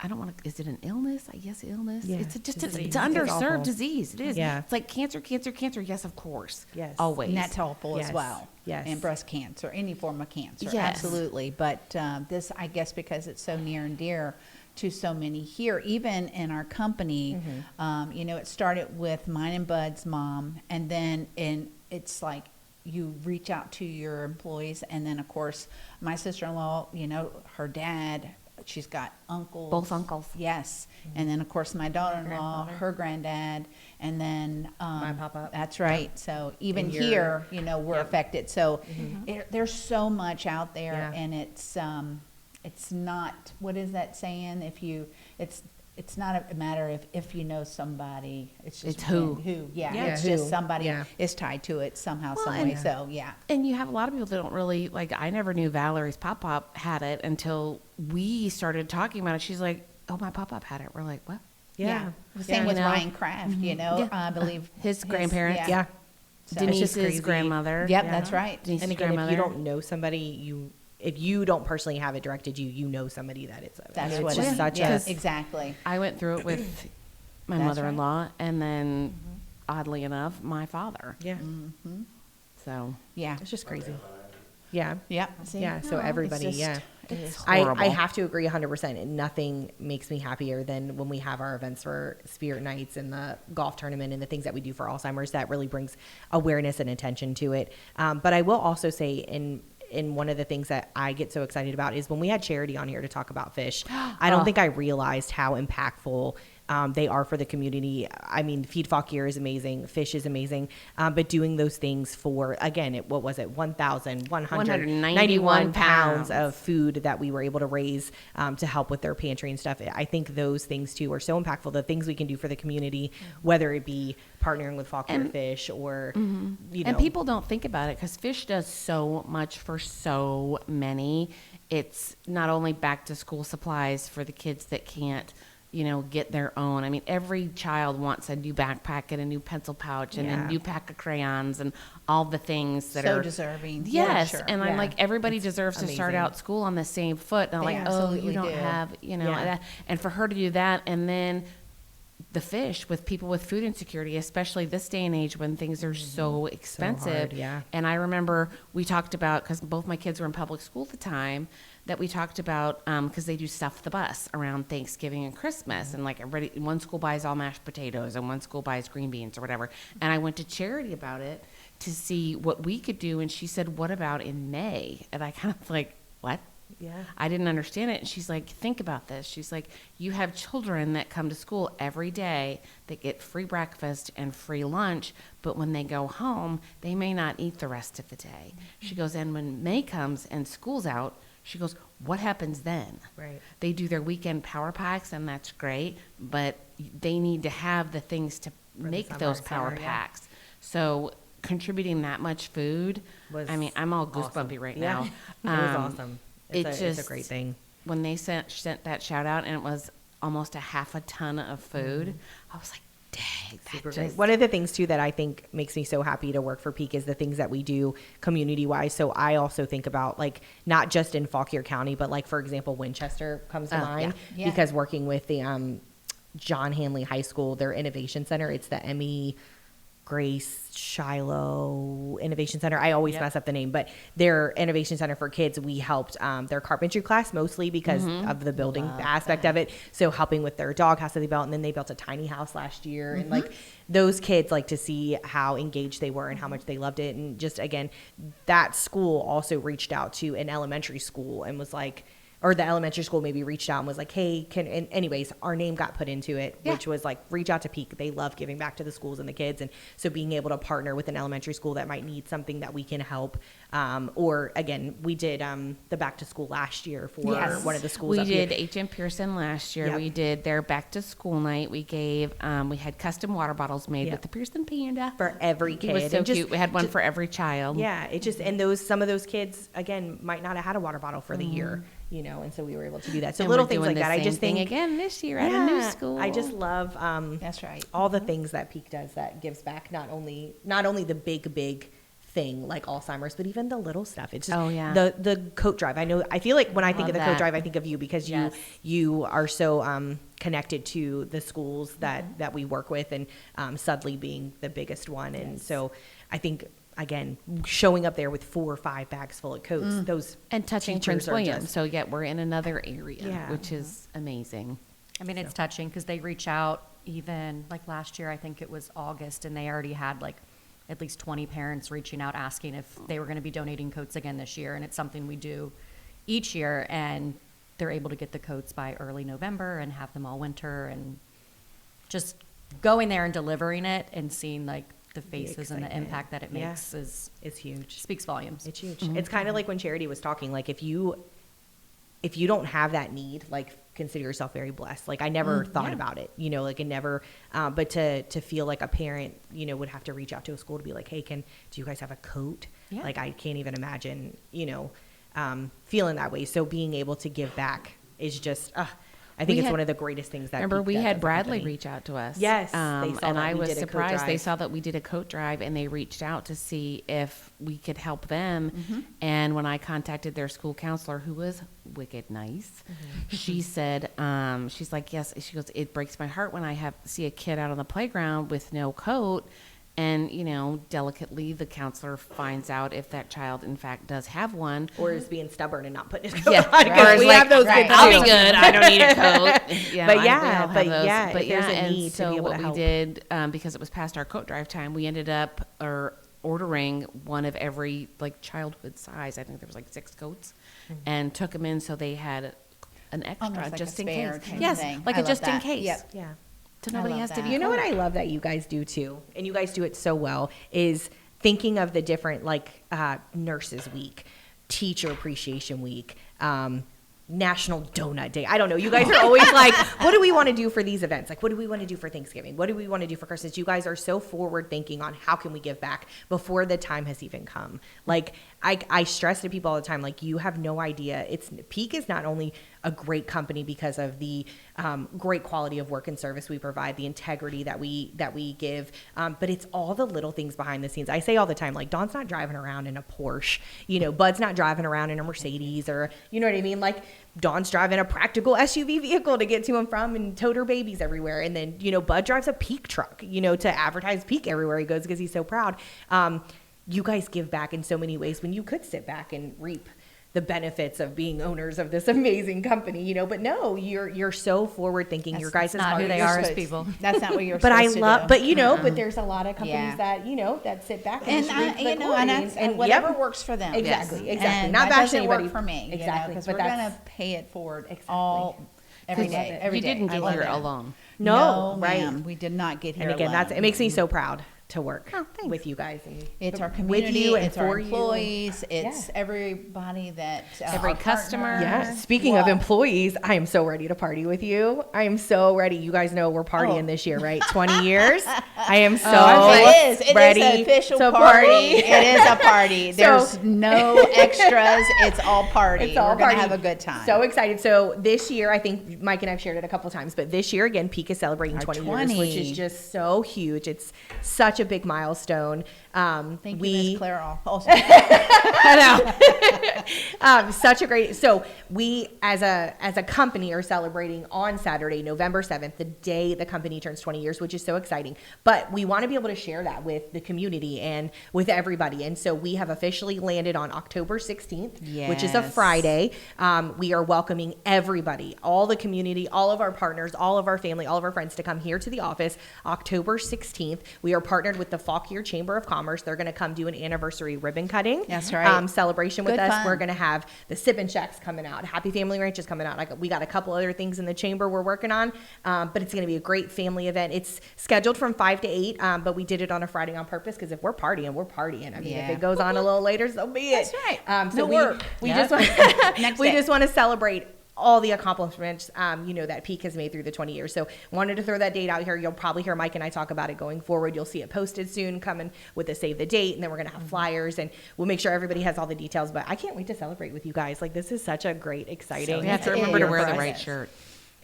I don't want to. Is it an illness? I guess illness. Yeah, It's just disease. it's an It's awful. underserved disease. It is. Yeah. It's like cancer, cancer, cancer. Yes, of course. Yes. Always. And that's awful Yes. as well. Yes. And breast cancer, any form of cancer. Yes. Absolutely. But this, I guess, because it's so near and dear to so many here, even in our company, you know, it started with mine and Bud's mom, and then it's like you reach out to your employees, and then of course my sister-in-law, you know, her dad, she's got uncles, Both uncles. yes, and then of course my daughter-in-law, Grandfather. her granddad, and then My papa. that's right. So even And your- here, you know, we're Yep. affected. So there's so much out there, Yeah. and it's not, what is that saying? If you, it's it's not a matter of if you know somebody. It's just It's who. Yeah, Yeah, it's who. just somebody Yeah. is tied to it somehow, Well, some and- way. So yeah. And you have a lot of people that don't really, like, I never knew Valerie's Pop-Pop had it until we started talking about it. She's like, oh, my Pop-Up had it. We're like, what? Yeah. Same You with know? Ryan Kraft, you know, Yeah. I believe His grandparents. Yeah. So- It's just Denise's crazy. grandmother. Yep, Yeah. that's right. Denise's And again, grandmother. if you don't know somebody, if you don't personally have it directed you, you know somebody that it's. That's it's what just it is. such Yeah, a. exactly. I went through it with my That's mother-in-law and then, oddly enough, my father. Yeah, So Yeah. it's just crazy. Yeah. Yeah. See? Yeah, so No, everybody, it's just- yeah. It is horrible. I have to agree 100%. And nothing makes me happier than when we have our events for Spirit Nights and the golf tournament and the things that we do for Alzheimer's. That really brings awareness and attention to it. But I will also say, in one of the things that I get so excited about is when we had Charity on here to talk about fish. I don't think I realized how impactful they are for the community. I mean, Feed Fauquier is amazing. Fish is amazing. But doing those things for, again, what was it? 1,191 pounds of food that we were able to raise to help with their pantry and stuff. I think those things too are so impactful. The things we can do for the community, whether it be partnering with Fauquier Fish or, you know. And people don't think about it because Fish does so much for so many. It's not only back to school supplies for the kids that can't, get their own. I mean, every child wants a new backpack and a new pencil pouch and Yeah. a new pack of crayons and all the things that So are deserving. Yes, Yeah, sure. and I'm Yeah. like, everybody It's deserves to start amazing. out school on the same foot. And I'm They like, oh, you absolutely don't do. have, Yeah. that. And for her to do that, and then the fish with people with food insecurity, especially this day and age when things are so expensive. hard, yeah. And I remember we talked about, because both my kids were in public school at the time, that we talked about, because they do stuff the bus around Thanksgiving and Christmas. And like everybody, one school buys all mashed potatoes and one school buys green beans or whatever. And I went to Charity about it to see what we could do. And she said, what about in May? And I kind of like, what? Yeah. I didn't understand it. And she's like, think about this. She's like, you have children that come to school every day that get free breakfast and free lunch, but when they go home, they may not eat the rest of the day. She goes, and when May comes and school's out, she goes, what happens then? Right. They do their weekend power packs, and that's great, but they need to have the things to the make summer those and power summer, yeah. packs. So contributing that much food, Was I mean, I'm all awesome. goosebumpy right Yeah. now. It was awesome. It's a just- great thing. When they sent that shout out and it was almost a half a ton of food, I was like, dang, Super that great. just, One of the things too that I think makes me so happy to work for Peak is the things that we do community wise. So I also think about like not just in Fauquier County, but like for example, Winchester comes to Oh, mind yeah. Yeah. because working with the John Hanley High School, their innovation center, it's the Emmy Grace Shiloh Innovation Center. I always mess up the name, but their innovation center for kids, we helped their carpentry class mostly because of the building aspect of it. So helping with their doghouse that they built, and then they built a tiny house last year. And like those kids, like to see how engaged they were and how much they loved it. And just again, that school also reached out to an elementary school and was like, or the elementary school maybe reached out and was like, hey, and anyways, our name got put into it, which was like, reach out to Peak. They love giving back to the schools and the kids. And so being able to partner with an elementary school that might need something that we can help. Or again, we did the back to school last year for one of the schools we up did here. H.M. Pearson last year. Yep. We did their back to school night. We gave, we had custom water bottles made Yep. with the Pearson Panda. For every It kid. was so And just- cute. We had one for every child. Yeah, it just, and some of those kids, again, might not have had a water bottle for the year, and so we were able to do that. So And little we're things doing like the that. I same just thing think, again this year at a new school. I just love, That's right. all the things that Peak does that gives back, not only the big thing like Alzheimer's, but even the little stuff. It's just Oh, yeah. the coat drive. I feel like when I think Love of the that. coat drive, I think of you because Yes. you are so connected to the schools that we work with, and Sudley being the biggest one. And so I think, again, showing up there with 4 or 5 bags full of coats, those and touching teachers Prince are William. just- So yet we're in another area, Yeah. which is amazing. I mean, it's touching because they reach out even like last year, I think it was August, and they already had like at least 20 parents reaching out asking if they were going to be donating coats again this year. And it's something we do each year, and they're able to get the coats by early November and have them all winter. And just going there and delivering it and seeing like the faces and the excitement. impact that it Yeah. makes it's huge. speaks volumes. It's huge. It's kind of like when Charity was talking, like if you don't have that need, like consider yourself very blessed. Like I never thought about it, you know, like it never, but to feel like a parent, you know, would have to reach out to a school to be like, hey, do you guys have a coat? Yeah. Like I can't even imagine, you know, feeling that way. So being able to give back is just, I think it's one of the greatest things that. Remember, we had Bradley company. reach out to us. Yes, and I was surprised. They saw that we did a coat drive, and they reached out to see if we could help them. And when I contacted their school counselor, who was wicked nice, she said, she's like, yes. She goes, it breaks my heart when I see a kid out on the playground with no coat. And, you know, delicately, the counselor finds out if that child, in fact, does have one. Or is being stubborn and not putting his coat on. Right. We like, have those right. kids I'll too. be good. I don't need a coat. Yeah, But I yeah, will but have those. yeah, But if there's a and need to so be able what to we help. did, because it was past our coat drive time, we ended up ordering one of every, like, childhood size. I think there was, like, 6 coats. And took them in so they had an extra Almost like just a in spare case. kind of Yes, thing. like I a love just in that. case. Yep. Yeah. So nobody love has to that. be You know cold. what I love that you guys do too, and you guys do it so well, is thinking of the different, like, Nurses Week, Teacher Appreciation Week, National Donut Day. I don't know. You guys are always like, what do we want to do for these events? Like, what do we want to do for Thanksgiving? What do we want to do for Christmas? You guys are so forward thinking on how can we give back before the time has even come. Like, I stress to people all the time, like, you have no idea. Peak is not only a great company because of the great quality of work and service we provide, the integrity that we give, but it's all the little things behind the scenes. I say all the time, like, Dawn's not driving around in a Porsche, you know, Bud's not driving around in a Mercedes, or, you know what I mean? Like, Dawn's driving a practical SUV vehicle to get to and from and tote her babies everywhere. And then, you know, Bud drives a Peak truck, you know, to advertise Peak everywhere he goes because he's so proud. You guys give back in so many ways when you could sit back and reap the benefits of being owners of this amazing company, you know, but no, you're so forward thinking. Your guys' not who they are as people. That's not what you're But I supposed to love, do. but you know, but there's a lot of companies Yeah. that, you know, that sit back And just reap the you know, glory. and that's whatever yep. works for them. Exactly, Yes. exactly. And Not that bashing doesn't anybody. work for me, Exactly, because but we're that's- gonna pay it forward Exactly. all every I love day. it. Every You day. didn't I get love here it. alone. No, right. ma'am, we did not get here And again, alone. it makes me so proud to work Oh, thanks. with you guys. And It's our with community, you and it's our for you. employees, it's Yeah. everybody that Every our customer. partners. Yeah. Speaking of Well, employees, I am so ready to party with you. I am so ready. You guys know we're partying this year, right? 20 years. I am so it is ready an official to party. party. It is a party. So- There's no extras. It's all party. It's all We're gonna party. have a good time. So excited. So this year, I think Mike and I've shared it a couple times, but this year again, Peak is celebrating Our 20 years, 20. which is just so huge. It's such a big milestone. Thank you, Ms. Claire. Also, Such a great. So we, as a company, are celebrating on Saturday, November 7th, the day the company turns 20 years, which is so exciting. But we want to be able to share that with the community and with everybody. And so we have officially landed on October 16th, which is a Yes. Friday. We are welcoming everybody, all the community, all of our partners, all of our family, all of our friends to come here to the office October 16th. We are partnered with the Fauquier Chamber of Commerce. They're going to come do an anniversary ribbon cutting. That's right. Celebration with Good us. fun. We're going to have the Sip and Shacks coming out. Happy Family Ranch is coming out. We got a couple other things in the chamber we're working on, but it's going to be a great family event. It's scheduled from 5 to 8, but we did it on a Friday on purpose because if we're partying, we're partying. I mean, if Yeah. it goes on a little later, so be it. That's right. So No we work. we Yeah. just want Next we day. just want to celebrate all the accomplishments, you know, that Peak has made through the 20 years. So wanted to throw that date out here. You'll probably hear Mike and I talk about it going forward. You'll see it posted soon, coming with a save the date, and then we're going to have flyers, and we'll make sure everybody has all the details. But I can't wait to celebrate with you guys. Like, this is such a great, exciting. We have to It remember to is. wear the It right is. shirt.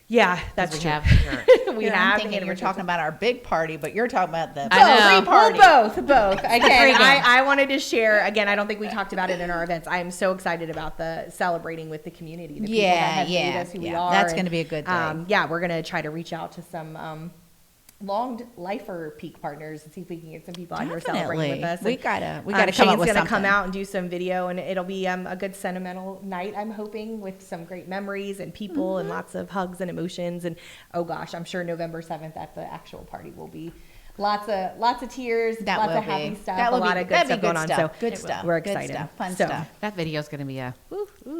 Yeah, that's we true. have the shirt. we Here, have. I'm thinking you're talking about our big party, but you're talking about the I know. pre-party. Well, both. Again, Freaking. I wanted to share. Again, I don't think we talked about it in our events. I am so excited about the celebrating with the community, the people that have made us who we are. That's and, going to be a good day. Yeah, we're gonna try to reach out to some long lifer Peak partners and see if we can get some people out here celebrating with us. We And, gotta come up Shane's with gonna something. come out and do some video, and it'll be a good sentimental night. I'm hoping, with some great memories and people and lots of hugs and emotions. And oh gosh, I'm sure November 7th at the actual party will be lots of tears, That lots will of happy be. stuff, That a will lot be- of good that'd be stuff going good on. stuff. So Good stuff. we're Good excited. stuff. Fun So, stuff. That video's going to be a.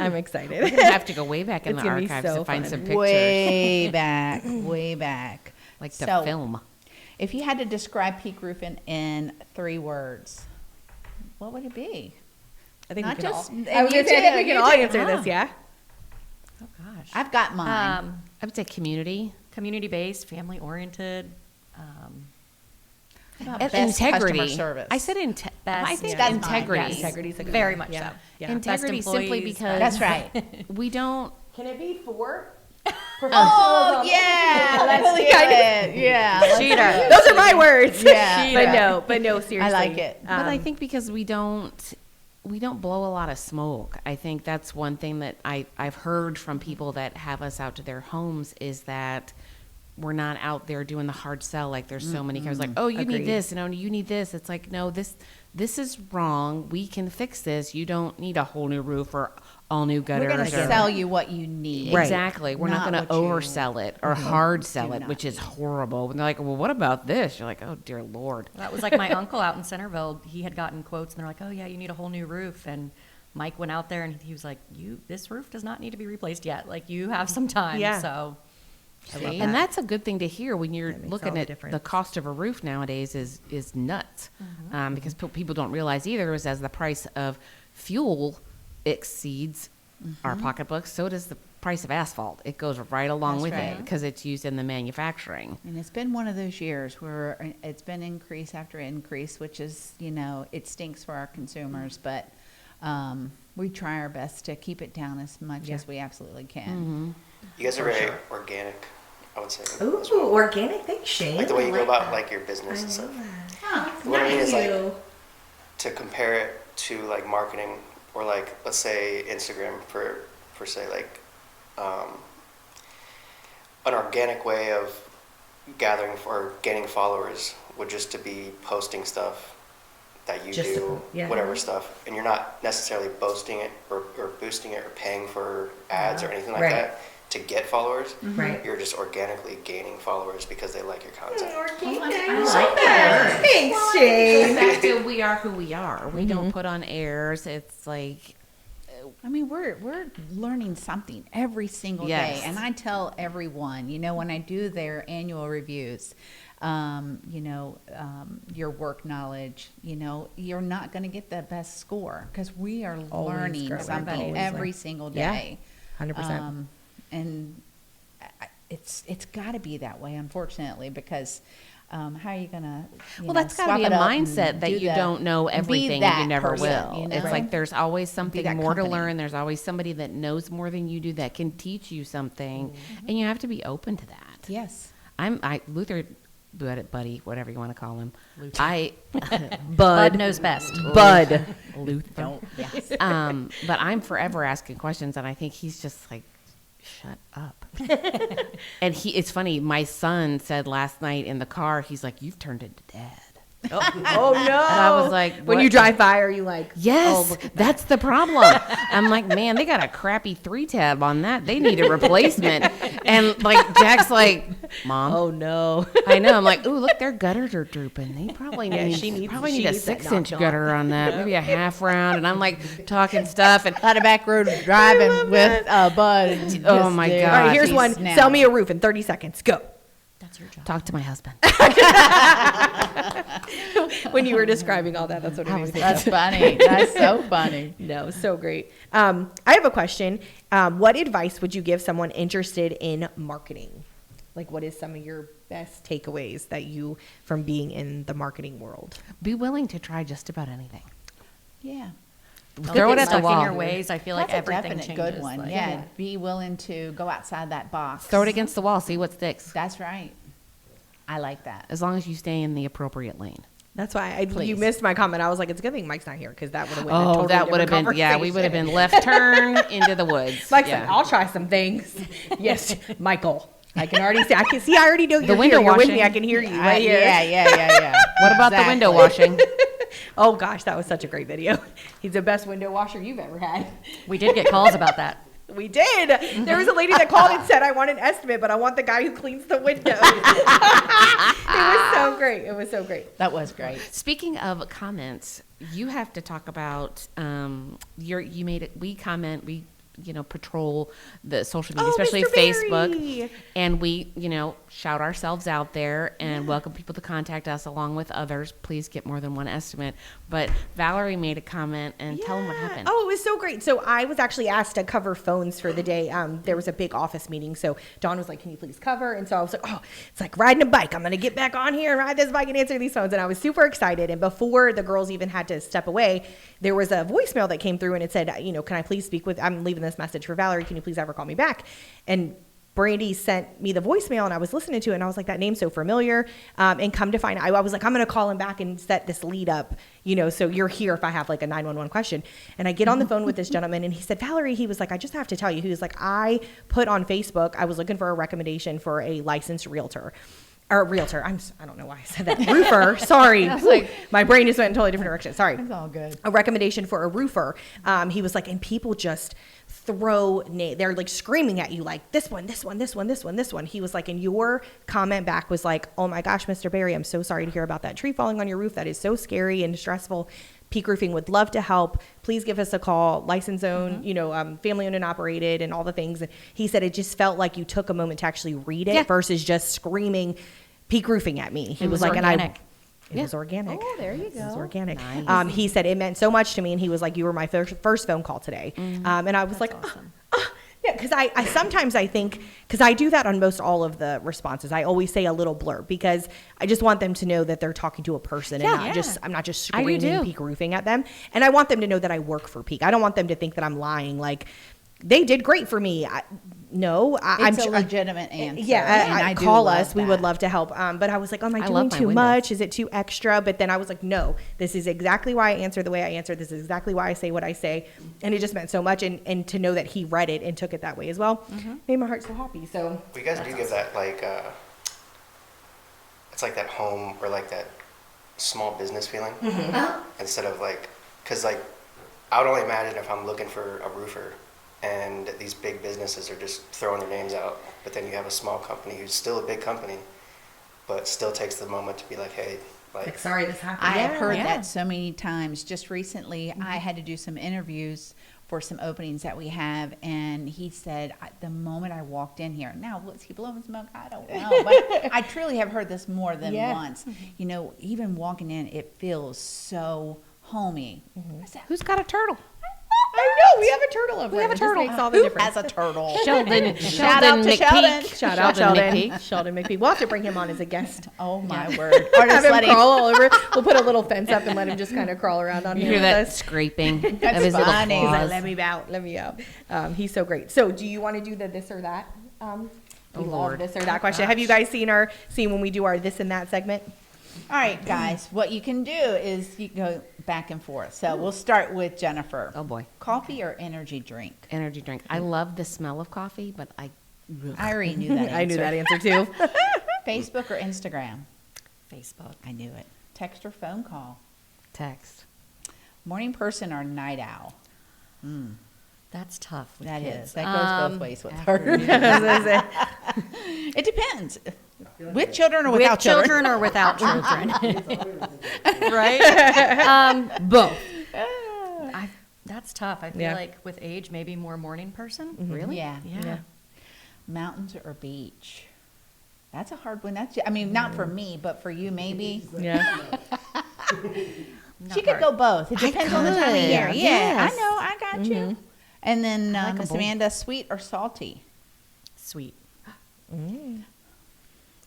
I'm excited. We're going to have to go way back in It's the gonna be archives so to find fun. some pictures. Way back, way back. Like the So, film. If you had to describe Peak Roofing in 3 words, what would it be? I think Not we can just- all. and I was you gonna say, I think too, we can you all too. answer this. Yeah. Oh, gosh. I've got mine. I would say community. Community-based, family-oriented. Best Integrity. customer service. I said Best, I think yeah. integrity. Yes. Integrity's a good Very one. much Yeah. so. Yeah. Integrity Best simply employees, because That's right. we don't. Can it be 4? Oh yeah, let's do it. Yeah, let's Cheater. do it. Those are my words. Yeah. but no, seriously. I like it. But I think because we don't blow a lot of smoke. I think that's one thing that I've heard from people that have us out to their homes is that we're not out there doing the hard sell. Like there's so many cars like, oh, you Agreed. need this, and oh, you need this. It's like, no, this is wrong. We can fix this. You don't need a whole new roof or all new gutters. We're going to or- sell you what you need. Right. Exactly. We're not Not going to what you oversell it or hard sell do it, not which is need. horrible. And they're like, well, what about this? You're like, oh, dear Lord. That was like my uncle out in Centerville. He had gotten quotes, and they're like, "Oh yeah, you need a whole new roof." And Mike went out there, and he was like, this roof does not need to be replaced yet. Like you have some time." Yeah. So See? And that's a good thing to hear when you're That makes all looking the at difference. the cost of a roof nowadays is nuts. Because people don't realize either is as the price of fuel exceeds our pocketbooks, so does the price of asphalt. It goes right along That's with right. it because it's used in the manufacturing. And it's been one of those years where it's been increase after increase, which is, it stinks for our consumers, but we try our best to keep it down as much as we absolutely can. You guys are For very sure. organic, I would say. Ooh, organic. Thanks, Shane. Like the way you I go about that. like your business and stuff. Huh. What I mean is like You. to compare it to like marketing or like let's say Instagram for say like an organic way of gathering or gaining followers would just to be posting stuff that you Just to do, po- yeah. whatever stuff, and you're not necessarily boasting it or boosting it or paying for ads or anything like Right. that to get followers. Right. You're just organically gaining followers because they like your content. I like that. Thanks, Shane. Back to we are who we are. We don't put on airs. It's like I mean, we're learning something every single Yes. day, and I tell everyone, when I do their annual reviews, your work knowledge, you're not going to get the best score because we are Always learning growing. something Always every learning. single Yeah. day. 100%. And it's got to be that way, unfortunately, because how are you gonna? well, that's got to be a mindset that you don't know everything and you never will. It's like there's always something that more to company. learn. There's always somebody that knows more than you do that can teach you something, and you have to be open to that. yes. Luther, buddy, whatever you want to call him. Bud knows best. Bud. Luther. Don't. Yes. But I'm forever asking questions, and I think he's just like, shut up. And it's funny. My son said last night in the car, he's like, "You've turned into dad." Oh no! And I was like, when what? you drive by, are you like, Yes, oh, look at that's the problem. I'm like, man, they got a crappy 3-tab on that. They need a replacement. And like Jack's like, Mom. oh no! I know. I'm like, ooh, look, their gutters are drooping. They probably Yeah, need, she needs- probably she need a needs that 6-inch knocked gutter on that, maybe a half round. And I'm like talking stuff, and A lot of back road driving with Bud. and Oh, just my there. God. All right, here's He's one. now- Sell me a roof in 30 seconds. Go. That's your job. talk to my husband. When you were describing all that, that's what it was. That's funny. That's so funny. No, so great. I have a question. What advice would you give someone interested in marketing? Like, what is some of your best takeaways that you from being in the marketing world? Be willing to try just about anything. Yeah. Throw it Get at the stuck wall. in your ways. I feel like That's everything a definite changes. good one. Like, Yeah. Be willing to go outside that box. Throw it against the wall. See what sticks. That's right. I like that. As long as you stay in the appropriate lane. That's why you Please. missed my comment. I was like, it's a good thing Mike's not here because that would have went. Oh, that would have been, yeah, we would have been left turn into the woods. Mike's yeah. like, I'll try some things. Yes, Michael. I can already see. I can see. I already know you're window here. You're with me. washing. I can hear you right here. Yeah. What about the window washing? Oh gosh, that was such a great video. He's the best window washer you've ever had. We did get calls about that. We did. There was a lady that called and said, I want an estimate, but I want the guy who cleans the window. It was so great. It was so great. That was great. Speaking of comments, you have to talk about we patrol the social media, Oh, especially Mr. Facebook. Barry. And we, shout ourselves out there and welcome people to contact us along with others. Please get more than one estimate. But Valerie made a comment and tell them what happened. Oh, it was so great. So I was actually asked to cover phones for the day. There was a big office meeting. So Dawn was like, can you please cover? And so I was like, oh, it's like riding a bike. I'm going to get back on here and ride this bike and answer these phones. And I was super excited. And before the girls even had to step away, there was a voicemail that came through and it said, can I please speak with, I'm leaving this message for Valerie. Can you please have her call me back? And Brandy sent me the voicemail and I was listening to it and I was like, that name's so familiar. And come to find out, I was like, I'm going to call him back and set this lead up, so you're here if I have like a 911 question. And I get on the phone with this gentleman and he said, Valerie, he was like, I just have to tell you, he was like, I put on Facebook, I was looking for a recommendation for a licensed realtor. Or realtor. I don't know why I said that. Roofer. Sorry. Like, my brain just went in a totally different direction. Sorry. It's all good. A recommendation for a roofer. He was like, and people just they're like screaming at you like this one. He was like, and your comment back was like, oh my gosh, Mr. Barry, I'm so sorry to hear about that tree falling on your roof. That is so scary and stressful. Peak Roofing would love to help. Please give us a call. License owned, family owned and operated and all the things. And he said it just felt like you took a moment to actually read it versus just screaming Peak Roofing at me. He was like, organic. It was organic. Oh, there you It was go. organic. Nice. He said it meant so much to me, and he was like, "You were my first phone call today." And I was like, awesome. "Yeah," because I sometimes I think because I do that on most all of the responses. I always say a little blurb because I just want them to know that they're talking to a person and I'm not just I do screaming too. Peak Roofing at them. And I want them to know that I work for Peak. I don't want them to think that I'm lying. Like they did great for me. It's a legitimate answer. Yeah, and I do call love us. We that. would love to help. But I was like, am I I doing love my too windows. much? Is it too extra? But then I was like, no, this is exactly why I answer the way I answer. This is exactly why I say what I say. And it just meant so much. And to know that he read it and took it that way as well made my heart so happy. So But you guys do give that like, it's like that home or like that small business feeling instead of like, because like I would only imagine if I'm looking for a roofer and these big businesses are just throwing their names out, but then you have a small company who's still a big company, but still takes the moment to be like, hey, like sorry, this happened. I have heard Yeah. that so many times. Just recently, I had to do some interviews for some openings that we have, and he said, the moment I walked in here, now was he blowing smoke? I don't know, but I truly have heard this more than once. Even walking in, it feels so homey. I said, Who's got a turtle? I know we have a turtle over. We have a It just turtle. makes all the who difference. has a turtle? Sheldon. Shout out to Sheldon. Shout out Sheldon. Sheldon McPhee. We'll have to bring him on as a guest. Oh my word! Or Have just him let him. crawl all over. We'll put a little fence up and let him just kind of crawl around on You here hear with that us. scraping of That's his little funny. He's like, claws. let me out. He's so great. So do you want to do the this or that? We love Lord. this or that question. Have you guys seen when we do our this and that segment? All right, guys. What you can do is you can go back and forth. So we'll start with Jennifer. Oh boy, Coffee or energy drink? energy drink. I love the smell of coffee, but I already knew that. I knew that answer. answer too. Facebook or Instagram? Facebook. I knew it. Text or phone call? text. Morning person or night owl? That's tough with That kids. is. That goes both ways with her. afternoon. It depends. With children or With without children or without children. Right? Both. That's tough. I feel Yeah. like with age, maybe more morning person. Really? Yeah. Yeah. Mountains or beach? That's a hard one. Not for me, but for you maybe. Yeah. She could go both. It depends on the time of could. year. Yeah, Yes. I know. I got you. And then I like 'em Miss both. Amanda, sweet or salty? Sweet.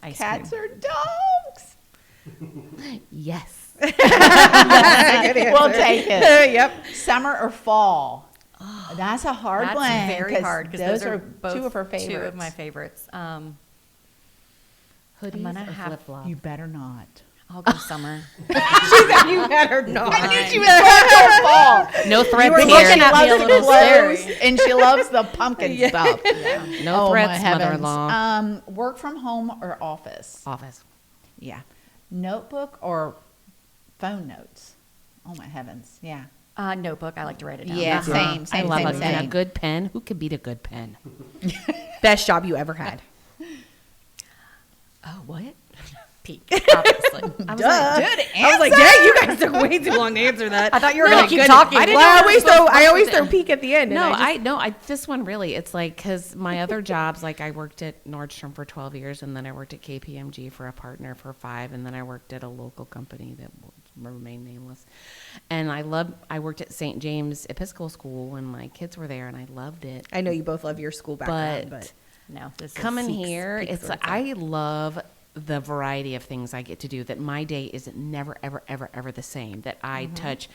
Ice Cats cream. or dogs? Yes. We'll take it. Yep. Summer or fall? That's a hard That's one. very hard because those are both two of her favorites. Two of my favorites. Hoodies gonna or have- flip flops. You better not. I'll go summer. You better not. I knew she was going to fall. No threats She here. loves me a the little clothes, scary. and she loves the pumpkin stuff. No Oh, my threats, heavens. mother-in-law. Work from home or office? Office. Yeah. Notebook or phone notes? Oh my heavens. Yeah. Notebook. I like to write it down. Yeah, Uh-huh. same, I love same, a, same. a good pen. Who could beat a good pen? Best job you ever had. Oh, what? Peak, obviously. I was like, Good I was like, dang, you guys took way too long to answer that. I thought you were No, going to keep goodness. talking. I didn't Well, know I always throw peak at the end. No, and this one really, it's like, because my other jobs, like I worked at Nordstrom for 12 years, and then I worked at KPMG for a partner for 5, and then I worked at a local company that will remain nameless. And I worked at St. James Episcopal School when my kids were there, and I loved it. I know you both love your school background, but No, this is Coming Peak's- here, Peak's it's where like, I love the variety of things I get to do, that my day is never, ever, ever, ever the same, that I touch,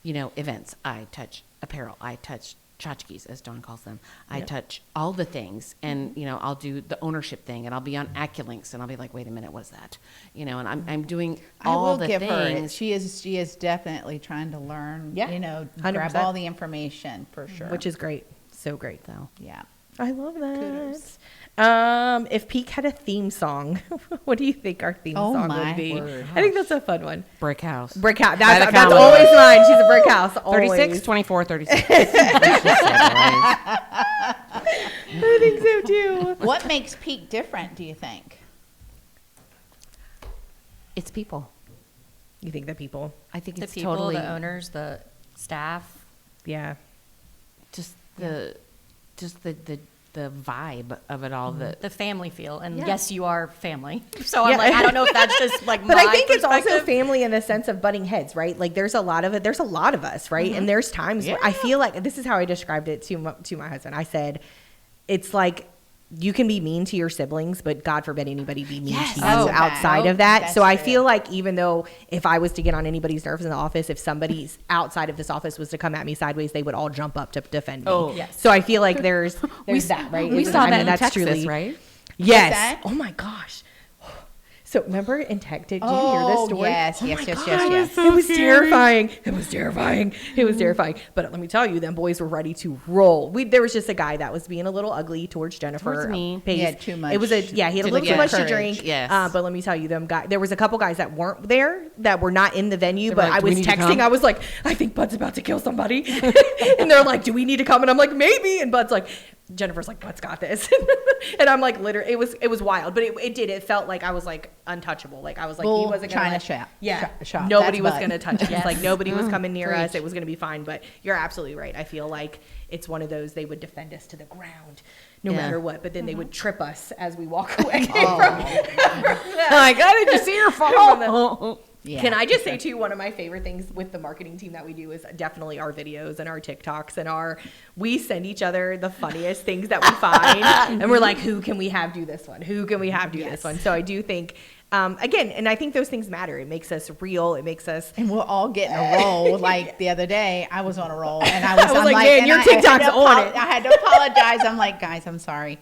events, I touch apparel, I touch tchotchkes, as Dawn calls them. I touch all the things, and, I'll do the ownership thing, and I'll be on AccuLinks, and I'll be like, wait a minute, what's that? And I'm doing all the give things. her it. She is definitely trying to learn, Yeah, grab 100%. all the information for sure. which is great. So great. So yeah. I love that. Kudos. If Peak had a theme song, what do you think our theme Oh song my would be? word. I think that's a fun one. Brick house. Brick house. By the That's count. always mine. She's a brick house. 36, Always. 24, 36. That's just it, right? I think so too. What makes Peak different, do you think? It's people. You think that people? I think The it's people, totally the owners, the staff. Yeah. just the vibe of it all. The family feel, and Yeah. yes, you are family. So Yeah. I'm like, I don't know if that's just like But my I think it's also perspective. family in the sense of butting heads, right? Like there's a lot of it. There's a lot of us, right? And there's times where I feel like this is how I described it to my husband. I said, it's like you can be mean to your siblings, but God forbid anybody be mean Yes. to you Oh, outside that- of that. that's So I true. feel like even though if I was to get on anybody's nerves in the office, if somebody's outside of this office was to come at me sideways, they would all jump up to defend me. Oh. Yes. So I feel like there's that, right? We It's- saw I that mean, in that's Texas, truly, right? Yes. that? Oh my gosh. So remember in Tech, did you hear this story? Yes, Oh yes, my yes, God, yes, yes. It was terrifying. It was terrifying. It was terrifying. But let me tell you, them boys were ready to roll. There was just a guy that was being a little ugly towards Jennifer. Towards me. Pace. He had too much It was he had a to little too get much to courage. drink. Yes. But let me tell you, there was a couple guys that weren't there, that were not in the venue, They were but like, I "Do we was need to texting. come?" I was like, I think Bud's about to kill somebody. And they're like, do we need to come? And I'm like, maybe. And Bud's like, Jennifer's like, Bud's got this. And I'm like, literally, it was wild, but it felt like I was like untouchable. Like I was like, he Bull wasn't gonna China let- shop. Yeah, Shop. nobody That's was Bud. gonna touch us. Yes. Like nobody was coming near us. Preach. It was gonna be fine. But you're absolutely right. I feel like it's one of those, they would defend us to the ground, no Yeah. matter what. But then they would trip us as we walk away Oh. from. Like, oh, did you see your phone? Yeah. Can I just say too, one of my favorite things with the marketing team that we do is definitely our videos and our TikToks and we send each other the funniest things that we find, and we're like, who can we have do this one? Who can we have do this one? So I do think, again, and I think those things matter. It makes us real. It makes us. And we'll all get in a roll. Like the other day, I was on a roll, and I'm like, man, and your I had TikTok's to on it. I had to apologize. I'm like, guys, I'm sorry.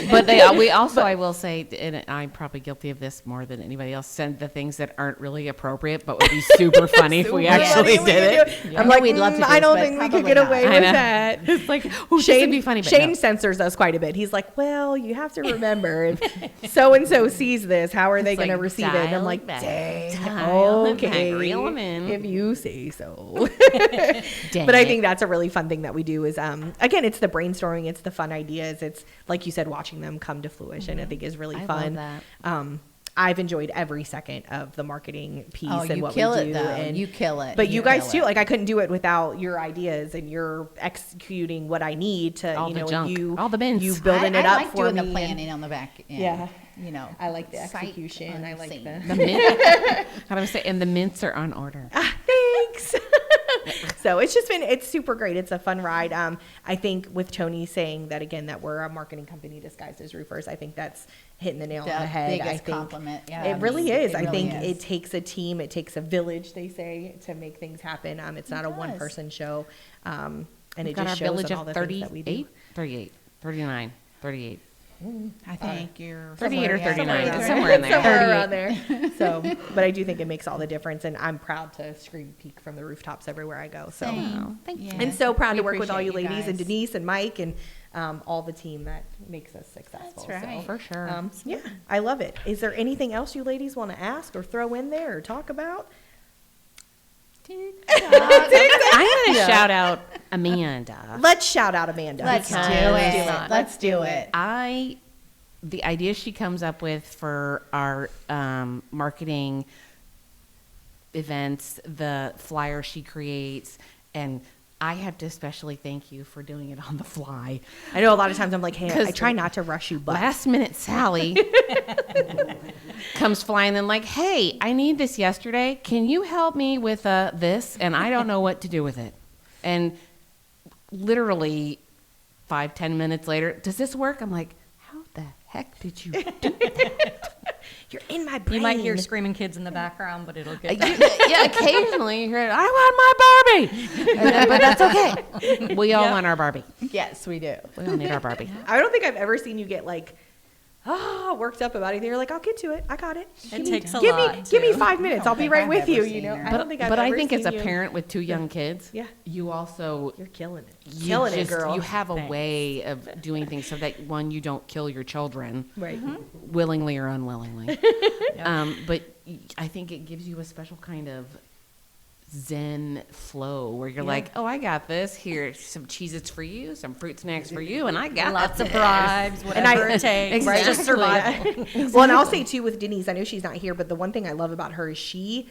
But we also, I will say, and I'm probably guilty of this more than anybody else, send the things that aren't really appropriate, but would be super funny if we Super actually funny. did it. Yeah. I'm like, We'd love to do I this, don't but think we could probably get not. away I with know. that. It's like, oh, this would be funny, but Shane no. censors us quite a bit. He's like, well, you have to remember if so and so sees this, how are they It's going to like, receive it? And I'm dial like, it back. dang, Dial it back. okay, Reel 'em in. if you say so. Dang But I it. think that's a really fun thing that we do is, again, it's the brainstorming, it's the fun ideas, it's like you said, watching them come to fruition. I think is really I love fun. that. I've enjoyed every second of the marketing piece Oh, and you what kill we it do. though. And You kill it. but you guys kill too. it. Like I couldn't do it without your ideas and your executing what I need to, All you the know, junk. and you all the bins. you building it I up like for doing me. the and planning on the back end. Yeah. You know, I like the sight execution. I like the. unseen. The mint, how do I say? And the mints are on order. Thanks. So it's super great. It's a fun ride. I think with Tony saying that again, that we're a marketing company disguised as roofers, I think that's hitting the nail on the head. biggest I think compliment. Yeah, it really is. I really think is. it takes a team, it takes a village, they say, to make things happen. It's not a does. one person show. And We've it got just our shows village in all of the things that we do. 38, 39, 38. I think you're 38 or somewhere- 39. yeah, It's somewhere in there. Somewhere around there. So, but I do think it makes all the difference, and I'm proud to scream Peak from the rooftops everywhere I go. So, Same. Thank you. and so proud We to work with all you appreciate ladies and guys. Denise and Mike and all the team that makes us successful. That's right. So, For sure. yeah, I love it. Is there anything else you ladies want to ask or throw in there or talk about? I'm going to shout out Amanda. Let's shout out Amanda. Let's do Because- it. Let's do it. I the ideas she comes up with for our marketing events, the flyer she creates, and I have to especially thank you for doing it on the fly. I know a lot of times I'm like, hey, I try not to rush you, but Last minute Sally comes flying in like, hey, I need this yesterday. Can you help me with this? And I don't know what to do with it. And literally 5-10 minutes later, does this work? I'm like, how the heck did you do that? You're in my brain. You might hear screaming kids in the background, but it'll get Yeah, occasionally you hear, I want my Barbie. But that's okay. We all want our Barbie. Yes, we do. We all need our Barbie. I don't think I've ever seen you get like, worked up about anything. You're like, I'll get to it. I got it. It takes a give lot. me too. 5 minutes. I I'll don't be think right I've with you. ever You seen know, her. I don't think I've But I ever think as seen a you- parent with 2 young kids, Yeah. you also You're killing it. you Killing it, just- girl. You have a Thanks. way of doing things so that one, you don't kill your children Right. willingly or unwillingly. But I think it gives you a special kind of zen flow where you're like, oh, I got this. Here, some Cheez-Its for you, some fruit snacks for you, and I got Lots of this. bribes, whatever it takes. Exactly. It's just survival. Well, and I'll say too with Denise, I know she's not here, but the one thing I love about her is she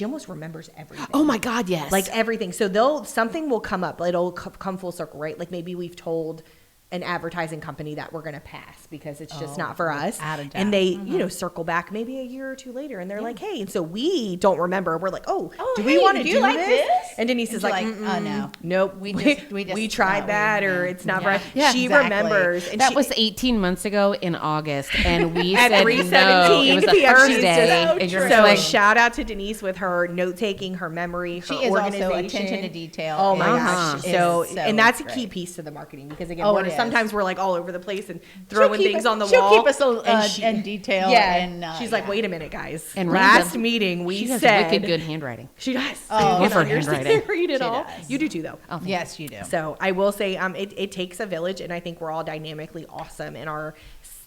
almost remembers everything. Oh my God, yes. Like everything. So something will come up. It'll come full circle, right? Like maybe we've told an advertising company that we're going to pass because it's just not for us. without a doubt. And they, you know, circle back maybe a year or two later and they're like, hey, and so we don't remember. We're like, do we hey, want to do do you like this? this? And Denise is you're like, like, oh, no. Nope. We just tried no, that we- or yeah. it's not Yeah. right. Yeah, She exactly. remembers. And that she, was 18 months ago in August, and we at said no. 3:17 It was a p.m. She's Thursday, just and you're so like, shout out to Denise with her note taking, her memory, her She is also organization. attention to detail. Oh my is- gosh! is So, and that's a great. key piece to the marketing because again, Oh, we're, it is. sometimes we're like all over the place and She'll throwing keep things us- on the she'll wall. keep us in detail. Yeah, and, she's like, yeah. wait a minute, guys. And last Rhonda, meeting we she has said wicked good handwriting. she does. Oh, You love her understand, handwriting. read it She all. does. You do too, though. Yes, you do. So I will say, it takes a village, and I think we're all dynamically awesome in our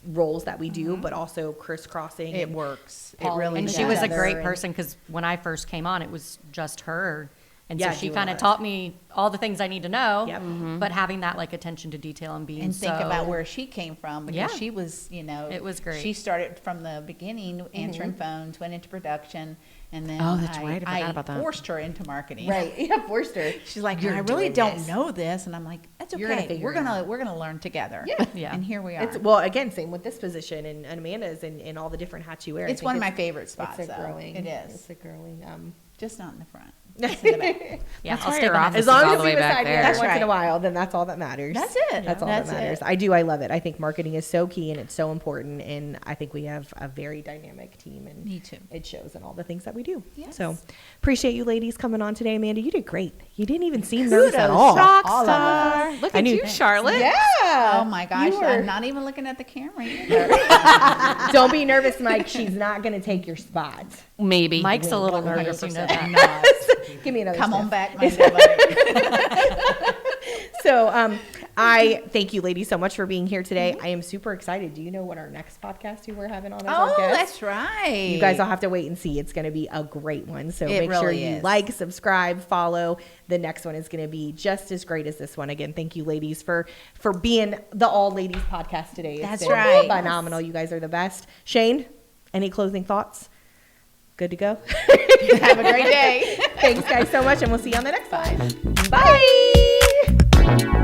roles that we do, but also crisscrossing. It and works. It Polly really And does. she was a together great and- person because when I first came on, it was just her. And Yeah, so she doing kind all of that. taught me all the things I need to know, Yep. but having that like attention to detail and being and think so- about where she came from because Yeah. she was, you know, It was great. She started from the beginning, answering phones, went into production, and then Oh, that's right. I forgot about that. forced her into marketing. Right. Yeah, Forster. She's like, You're I really doing don't this. know this, and I'm like, that's You're gonna okay. figure We're it gonna out. we're gonna learn together. Yeah. Yeah. And here we are. It's well, again, same with this position and Amanda's and all the different hats you wear. I It's think one of my favorite spots. It's a though. growing. It is. It's a growing. Just not in the front. Just in the back. Yeah, That's I'll why stick your on office that. As long all as the you way back beside me there. every That's once in a right. while, then that's all that matters. That's it. That's all That's that matters. it. I love it. I think marketing is so key and it's so important, and I think we have a very dynamic team, and Me too. it shows in all the things that we do. Yes. So appreciate you ladies coming on today, Amanda. You did great. You didn't even seem nervous at Kudos. all. Rock All of star. us. Look I at knew- you, Charlotte. Yeah. Oh my gosh! You were- I'm not even looking at the camera either. Don't be nervous, Mike. She's not going to take your spot. Maybe. Mike's a little nervous, you know that. Not. Give me another. Come on sniff. back, my buddy. So I thank you, ladies, so much for being here today. I am super excited. Do you know what our next podcast we're having on as our Oh, guest? that's right. You guys will have to wait and see. It's going to be a great one. So It make sure really you is. like, subscribe, follow. The next one is going to be just as great as this one. Again, thank you, ladies, for being the all ladies podcast today. It's That's been right. phenomenal. You guys are the best. Shane, any closing thoughts? Good to go. Have a great day. Thanks, guys, so much, and we'll see you on the next one. Bye. Bye.